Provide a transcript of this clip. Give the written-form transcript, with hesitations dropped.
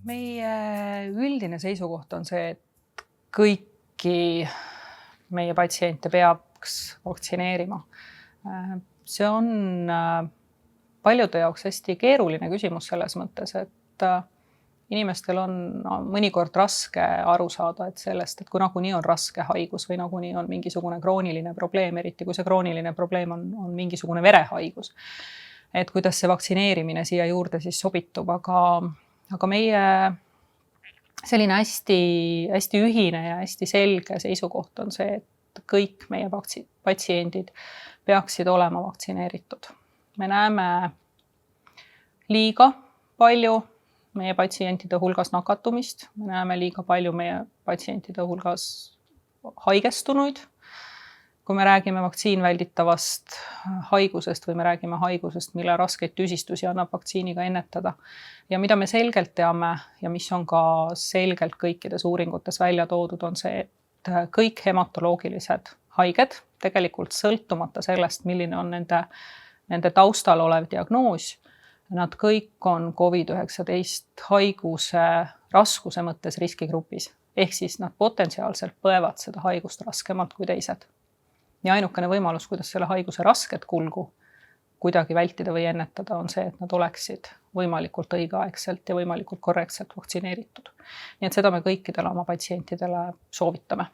Meie üldine seisukoht on see, et kõiki meie patsiente peaks vaktsineerima. See on paljude jaoks hästi keeruline küsimus selles mõttes, et inimestel on mõnikord raske aru saada, et sellest, et kui nagunii on raske haigus või nagunii on mingisugune krooniline probleem, eriti kui see krooniline probleem on mingisugune verehaigus. Et kuidas see vaktsineerimine siia juurde siis sobitub, aga meie selline hästi ühine ja hästi selge seisukoht on see, et kõik meie patsiendid peaksid olema vaktsineeritud. Me näeme liiga palju meie patsientide hulgas nakatumist, me näeme liiga palju meie patsientide hulgas haigestunuid. Kui me räägime vaktsiinvälditavast haigusest või me räägime haigusest, mille raskeid tüsistusi annab vaktsiiniga ennetada. Ja mida me selgelt teame ja mis on ka selgelt kõikides uuringutes välja toodud, on see, et kõik hematoloogilised haiged, tegelikult sõltumata sellest, milline on nende taustal olev diagnoos, nad kõik on COVID-19 haiguse raskuse mõttes riskigrupis. Ehk siis nad potentsiaalselt põevad seda haigust raskemalt kui teised. Ja ainukene võimalus, kuidas selle haiguse rasket kulgu kuidagi vältida või ennetada, on see, et nad oleksid võimalikult õigeaegselt ja võimalikult korrektselt vaktsineeritud. Nii et seda me kõikidele oma patsientidele soovitame.